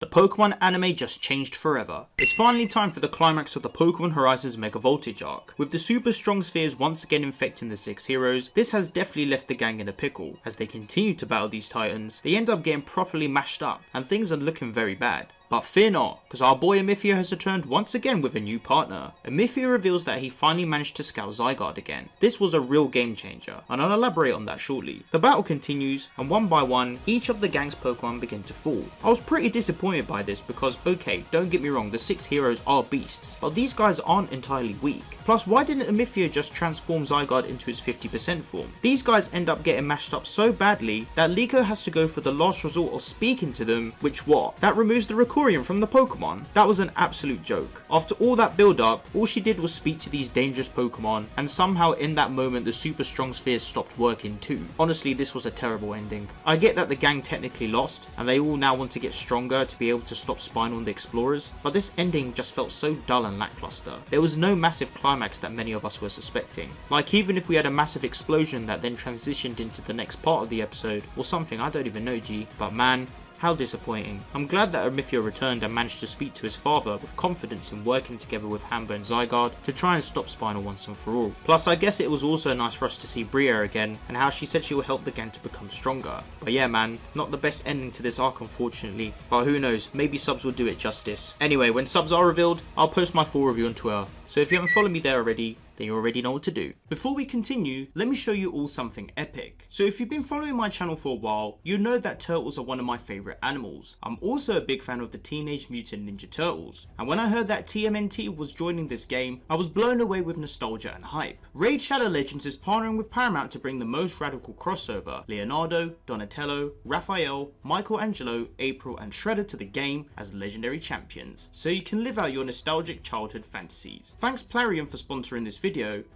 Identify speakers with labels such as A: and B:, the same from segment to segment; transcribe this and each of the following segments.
A: The Pokemon anime just changed forever. It's finally time for the climax of the Pokemon Horizons Mega Voltage arc. With the super strong spheres once again infecting the 6 heroes, this has definitely left the gang in a pickle. As they continue to battle these titans, they end up getting properly mashed up, and things are looking very bad. But fear not, because our boy Amethio has returned once again with a new partner. Amethio reveals that he finally managed to scout Zygarde again. This was a real game changer, and I'll elaborate on that shortly. The battle continues, and one by one, each of the gang's Pokemon begin to fall. I was pretty disappointed by this because, okay, don't get me wrong, the 6 heroes are beasts, but these guys aren't entirely weak. Plus, why didn't Amethio just transform Zygarde into his 50% form? These guys end up getting mashed up so badly that Liko has to go for the last resort of speaking to them, which what? That removes the from the Pokemon? That was an absolute joke. After all that build up, all she did was speak to these dangerous Pokemon, and somehow in that moment the super strong spheres stopped working too. Honestly, this was a terrible ending. I get that the gang technically lost, and they all now want to get stronger to be able to stop Spinel and the Explorers, but this ending just felt so dull and lackluster. There was no massive climax that many of us were suspecting. Like, even if we had a massive explosion that then transitioned into the next part of the episode, or something, I don't even know, G, but man, how disappointing. I'm glad that Amethio returned and managed to speak to his father with confidence in working together with Hambo and Zygarde to try and stop Spinel once and for all. Plus, I guess it was also nice for us to see Bria again and how she said she will help the gang to become stronger. But yeah man, not the best ending to this arc unfortunately, but who knows, maybe subs will do it justice. Anyway, when subs are revealed, I'll post my full review on Twitter, so if you haven't followed me there already, then you already know what to do. Before we continue, let me show you all something epic. So if you've been following my channel for a while, you know that turtles are one of my favourite animals. I'm also a big fan of the Teenage Mutant Ninja Turtles, and when I heard that TMNT was joining this game, I was blown away with nostalgia and hype. Raid Shadow Legends is partnering with Paramount to bring the most radical crossover, Leonardo, Donatello, Raphael, Michelangelo, April and Shredder to the game as legendary champions, so you can live out your nostalgic childhood fantasies. Thanks Plarium for sponsoring this video,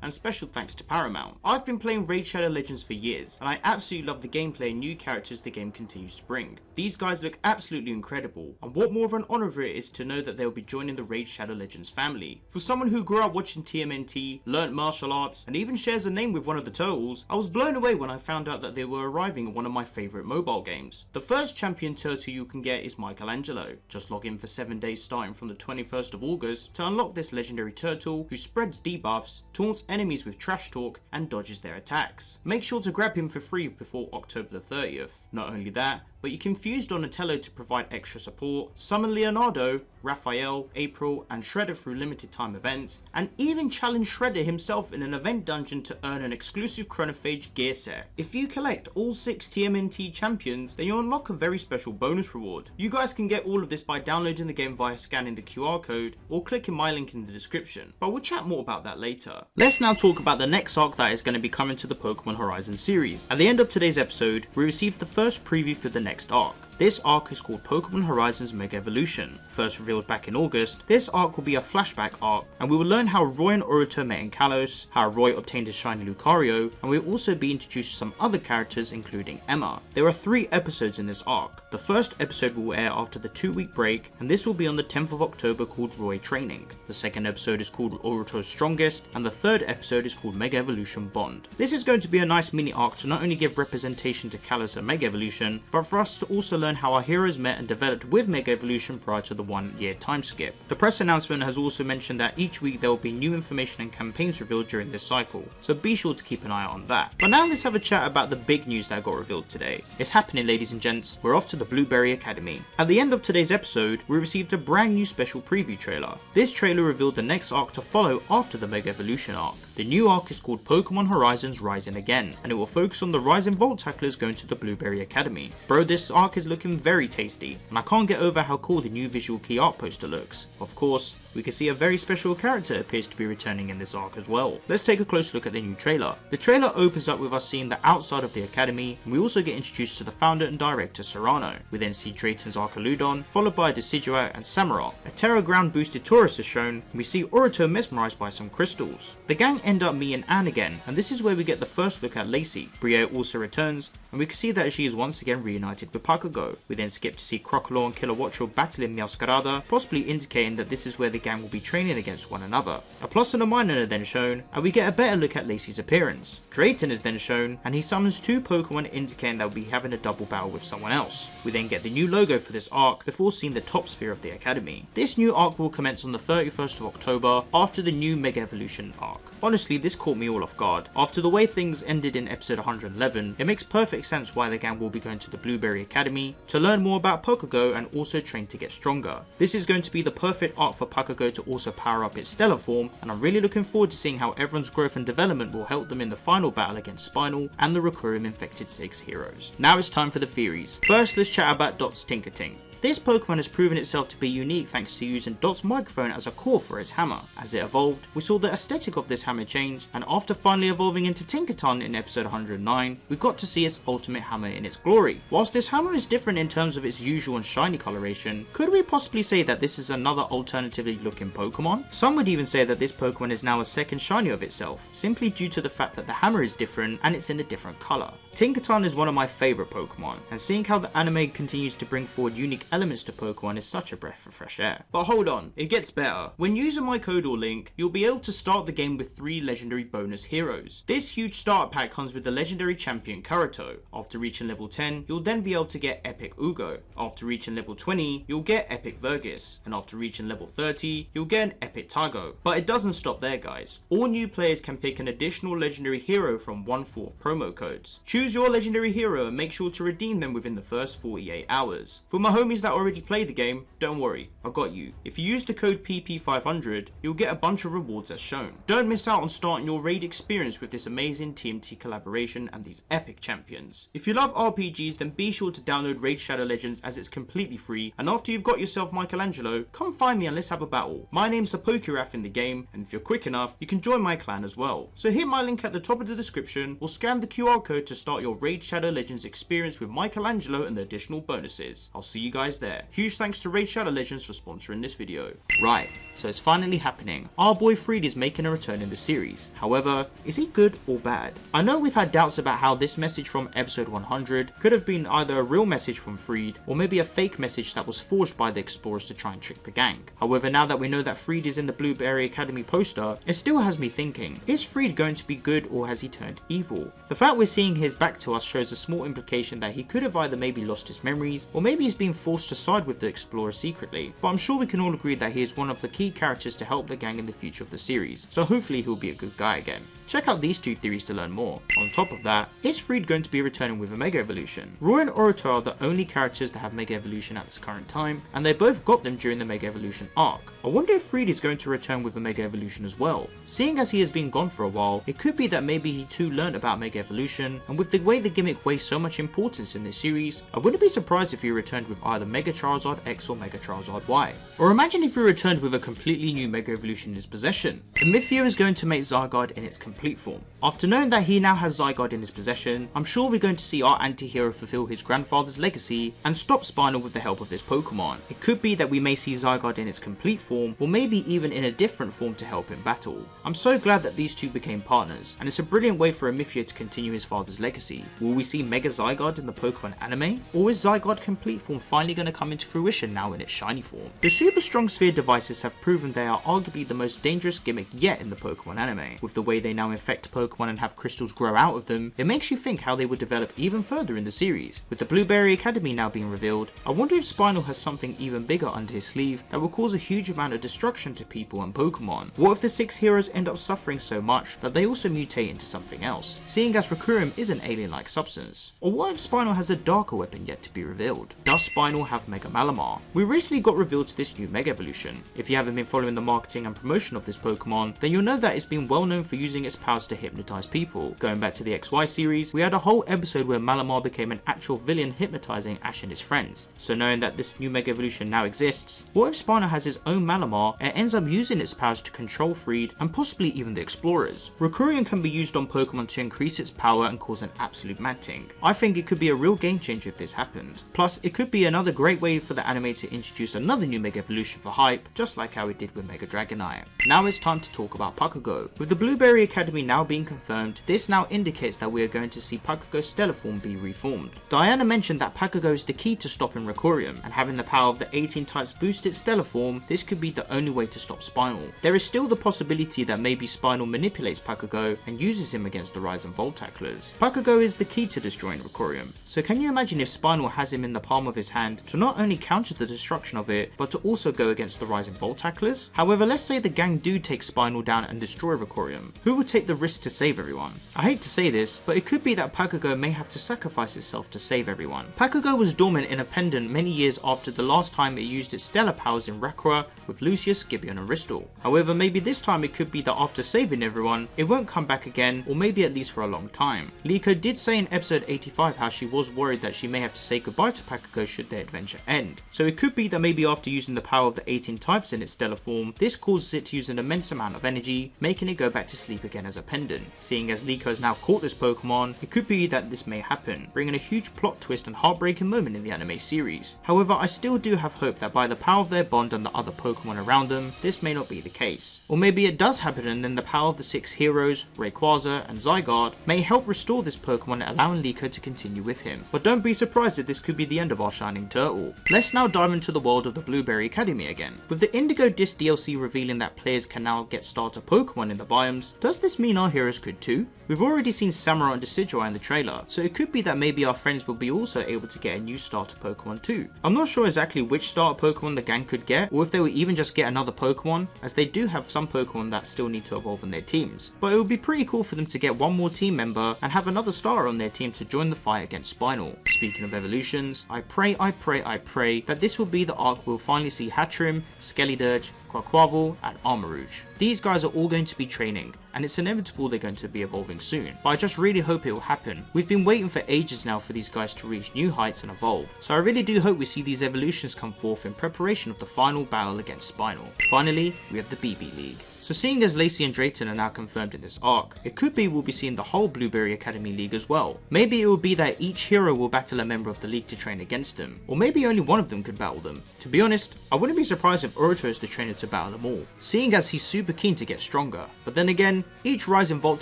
A: and special thanks to Paramount. I've been playing Raid Shadow Legends for years, and I absolutely love the gameplay and new characters the game continues to bring. These guys look absolutely incredible, and what more of an honour it is to know that they'll be joining the Raid Shadow Legends family. For someone who grew up watching TMNT, learnt martial arts, and even shares a name with one of the turtles, I was blown away when I found out that they were arriving in one of my favourite mobile games. The first champion turtle you can get is Michelangelo. Just log in for 7 days starting from the 21st of August to unlock this legendary turtle who spreads debuffs, taunts enemies with trash talk, and dodges their attacks. Make sure to grab him for free before October the 30th. Not only that, but you can fuse Donatello to provide extra support, summon Leonardo, Raphael, April, and Shredder through limited time events, and even challenge Shredder himself in an event dungeon to earn an exclusive Chronophage gear set. If you collect all 6 TMNT Champions, then you'll unlock a very special bonus reward. You guys can get all of this by downloading the game via scanning the QR code or clicking my link in the description, but we'll chat more about that later. Let's now talk about the next arc that is going to be coming to the Pokemon Horizons series. At the end of today's episode, we received the first preview for the next arc. This arc is called Pokemon Horizons Mega Evolution. First revealed back in August, this arc will be a flashback arc, and we will learn how Roy and Oruto met in Kalos, how Roy obtained his shiny Lucario, and we'll also be introduced to some other characters including Emma. There are 3 episodes in this arc. The first episode will air after the 2-week break, and this will be on the 10th of October called Roy Training. The second episode is called Oruto's Strongest, and the third episode is called Mega Evolution Bond. This is going to be a nice mini arc to not only give representation to Kalos and Mega Evolution, but for us to also learn how our heroes met and developed with Mega Evolution prior to the 1-year time skip. The press announcement has also mentioned that each week there will be new information and campaigns revealed during this cycle, so be sure to keep an eye on that. But now let's have a chat about the big news that got revealed today. It's happening, ladies and gents, we're off to the Blueberry Academy. At the end of today's episode, we received a brand new special preview trailer. This trailer revealed the next arc to follow after the Mega Evolution arc. The new arc is called Pokemon Horizons Rising Again, and it will focus on the rising Volt Tacklers going to the Blueberry Academy. Bro, this arc is looking very tasty, and I can't get over how cool the new visual key art poster looks. Of course, we can see a very special character appears to be returning in this arc as well. Let's take a close look at the new trailer. The trailer opens up with us seeing the outside of the academy, and we also get introduced to the founder and director Serrano. We then see Drayton's Archaludon, followed by Decidueye and Samurott. A Terra ground boosted Taurus is shown, and we see Oruto mesmerized by some crystals. The gang end up meeting Anne again, and this is where we get the first look at Lacey. Bria also returns, and we can see that she is once again reunited with Pagogo. Pagogo. We then skip to see Crocodile and Kilowattrel battling Meowscarada, possibly indicating that this is where the gang will be training against one another. A plus and a minus are then shown, and we get a better look at Lacey's appearance. Drayton is then shown, and he summons 2 Pokemon indicating that we'll be having a double battle with someone else. We then get the new logo for this arc before seeing the top sphere of the academy. This new arc will commence on the 31st of October after the new Mega Evolution arc. Honestly, this caught me all off guard. After the way things ended in episode 111, it makes perfect sense why the gang will be going to the Blueberry Academy to learn more about Pagogo and also train to get stronger. This is going to be the perfect arc for Pagogo to also power up its stellar form, and I'm really looking forward to seeing how everyone's growth and development will help them in the final battle against Spinel and the Recurrium infected 6 heroes. Now it's time for the theories. First, let's chat about Dot's Tinkaton. This Pokemon has proven itself to be unique thanks to using Dot's microphone as a core for its hammer. As it evolved, we saw the aesthetic of this hammer change, and after finally evolving into Tinkaton in episode 109, we got to see its ultimate hammer in its glory. Whilst this hammer is different in terms of its usual and shiny coloration, could we possibly say that this is another alternatively looking Pokemon? Some would even say that this Pokemon is now a second shiny of itself, simply due to the fact that the hammer is different and it's in a different colour. Tinkaton is one of my favourite Pokemon, and seeing how the anime continues to bring forward unique elements to Pokemon is such a breath of fresh air. But hold on, it gets better. When using my code or link, you'll be able to start the game with 3 legendary bonus heroes. This huge starter pack comes with the legendary champion Karrye. After reaching level 10, you'll then be able to get Epic Ugo. After reaching level 20, you'll get Epic Vergis, and after reaching level 30, you'll get an Epic Targo. But it doesn't stop there, guys. All new players can pick an additional legendary hero from 1/4 promo codes. Choose your legendary hero and make sure to redeem them within the first 48 hours. For my homies that already play the game, don't worry, I got you. If you use the code PP500, you'll get a bunch of rewards as shown. Don't miss out on starting your raid experience with this amazing TMT collaboration and these epic champions. If you love RPGs, then be sure to download Raid Shadow Legends as it's completely free, and after you've got yourself Michelangelo, come find me and let's have a battle. My name's ThePokéRaf in the game, and if you're quick enough, you can join my clan as well. So hit my link at the top of the description, or scan the QR code to start your Raid Shadow Legends experience with Michelangelo and the additional bonuses. I'll see you guys there. Huge thanks to Raid Shadow Legends for sponsoring this video. Right, so it's finally happening. Our boy Friede is making a return in the series. However, is he good or bad? I know we've had doubts about how this message from episode 100 could have been either a real message from Friede or maybe a fake message that was forged by the explorers to try and trick the gang. However, now that we know that Friede is in the Blueberry Academy poster, it still has me thinking, is Friede going to be good or has he turned evil? The fact we're seeing his back to us shows a small implication that he could have either maybe lost his memories or maybe he's been forced to side with the explorer secretly, but I'm sure we can all agree that he is one of the key characters to help the gang in the future of the series, so hopefully he'll be a good guy again. Check out these 2 theories to learn more. On top of that, is Friede going to be returning with a Mega Evolution? Roy and Oroto are the only characters that have Mega Evolution at this current time, and they both got them during the Mega Evolution arc. I wonder if Friede is going to return with a Mega Evolution as well. Seeing as he has been gone for a while, it could be that maybe he too learned about Mega Evolution, and with the way the gimmick weighs so much importance in this series, I wouldn't be surprised if he returned with either Mega Charizard X or Mega Charizard Y. Or imagine if he returned with a completely new Mega Evolution in his possession. Amethio is going to make Zygarde in its complete form. After knowing that he now has Zygarde in his possession, I'm sure we're going to see our anti-hero fulfill his grandfather's legacy and stop Spinel with the help of this Pokemon. It could be that we may see Zygarde in its complete form, or maybe even in a different form to help in battle. I'm so glad that these 2 became partners, and it's a brilliant way for Amethio to continue his father's legacy. Will we see Mega Zygarde in the Pokemon anime? Or is Zygarde complete form finally going to come into fruition now in its shiny form? The Super Strong Sphere devices have proven they are arguably the most dangerous gimmick yet in the Pokemon anime. With the way they now infect Pokemon and have crystals grow out of them, it makes you think how they would develop even further in the series. With the Blueberry Academy now being revealed, I wonder if Spinel has something even bigger under his sleeve that will cause a huge amount of destruction to people and Pokemon. What if the 6 heroes end up suffering so much that they also mutate into something else, seeing as Recurrium is an alien-like substance? Or what if Spinel has a darker weapon yet to be revealed? Does Spinel have Mega Malamar? We recently got revealed to this new Mega Evolution. If you haven't been following the marketing and promotion of this Pokemon, then you'll know that it's been well known for using its powers to hypnotize people. Going back to the XY series, we had a whole episode where Malamar became an actual villain hypnotizing Ash and his friends. So knowing that this new Mega Evolution now exists, what if Spinel has his own Malamar and ends up using its powers to control Friede and possibly even the explorers? Recurrium can be used on Pokemon to increase its power and cause an absolute mad thing. I think it could be a real game changer if this happened. Plus, it could be another great way for the anime to introduce another new Mega Evolution for hype, just like how it did with Mega Dragonite. Now it's time to talk about Pagogo. With the Blueberry Academy now being confirmed, this now indicates that we are going to see Pagogo's Stellar form be reformed. Diana mentioned that Pagogo is the key to stopping Recorium, and having the power of the 18 types boost its Stellar form, this could be the only way to stop Spinel. There is still the possibility that maybe Spinel manipulates Pagogo and uses him against the Rise and Volt tacklers. Pagogo is the key to destroying Recorium, so can you imagine if Spinel has him in the palm of his hand to not only counter the destruction of it, but to also go against the Rise and Volt tacklers? However, let's say the gang do take Spinel down and destroy Recorium. Who would take the risk to save everyone? I hate to say this, but it could be that Pagogo may have to sacrifice itself to save everyone. Pagogo was dormant in a pendant many years after the last time it used its stellar powers in Rakura with Lucius, Gibeon and Ristal. However, maybe this time it could be that after saving everyone, it won't come back again, or maybe at least for a long time. Liko did say in episode 85 how she was worried that she may have to say goodbye to Pagogo should their adventure end. So it could be that maybe after using the power of the 18 types in its stellar form, this causes it to use an immense amount of energy, making it go back to sleep again as a pendant. Seeing as Liko has now caught this Pokemon, it could be that this may happen, bringing a huge plot twist and heartbreaking moment in the anime series. However, I still do have hope that by the power of their bond and the other Pokemon around them, this may not be the case. Or maybe it does happen and then the power of the 6 heroes, Rayquaza and Zygarde, may help restore this Pokemon, allowing Liko to continue with him. But don't be surprised if this could be the end of our Shining Turtle. Let's now dive into the world of the Blueberry Academy again. With the Indigo Disc DLC revealing that players can now get starter Pokemon in the biomes, does this mean our heroes could too? We've already seen Samurott and Decidueye in the trailer, so it could be that maybe our friends will be also able to get a new starter Pokemon too. I'm not sure exactly which starter Pokemon the gang could get, or if they will even just get another Pokemon, as they do have some Pokemon that still need to evolve in their teams. But it would be pretty cool for them to get one more team member and have another starter on their team to join the fight against Spinel. Speaking of evolutions, I pray that this will be the arc we'll finally see Hatchrim, Skeledirge, Quaquaval and Armarouge. These guys are all going to be training, and it's inevitable they're going to be evolving soon, but I just really hope it will happen. We've been waiting for ages now for these guys to reach new heights and evolve, so I really do hope we see these evolutions come forth in preparation of the final battle against Spinel. Finally, we have the BB League. So seeing as Lacey and Drayton are now confirmed in this arc, it could be we'll be seeing the whole Blueberry Academy League as well. Maybe it will be that each hero will battle a member of the league to train against them, or maybe only one of them could battle them. To be honest, I wouldn't be surprised if Urto is the trainer to battle them all, seeing as he's super keen to get stronger. But then again, each Rise and Volt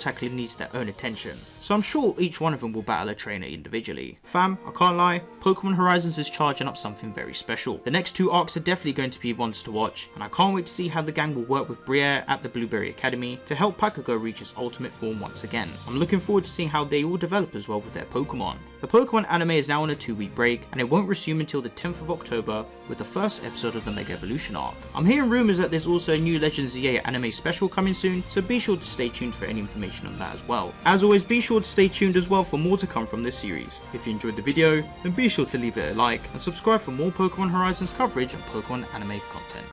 A: tackler needs their own attention, so I'm sure each one of them will battle a trainer individually. Fam, I can't lie, Pokémon Horizons is charging up something very special. The next 2 arcs are definitely going to be ones to watch, and I can't wait to see how the gang will work with Briere at the Blueberry Academy to help Pagogo reach his ultimate form once again. I'm looking forward to seeing how they all develop as well with their Pokemon. The Pokemon anime is now on a 2-week break, and it won't resume until the 10th of October with the first episode of the Mega Evolution arc. I'm hearing rumours that there's also a new Legends ZA anime special coming soon, so be sure to stay tuned for any information on that as well. As always, be sure to stay tuned as well for more to come from this series. If you enjoyed the video, then be sure to leave it a like and subscribe for more Pokemon Horizons coverage and Pokemon anime content.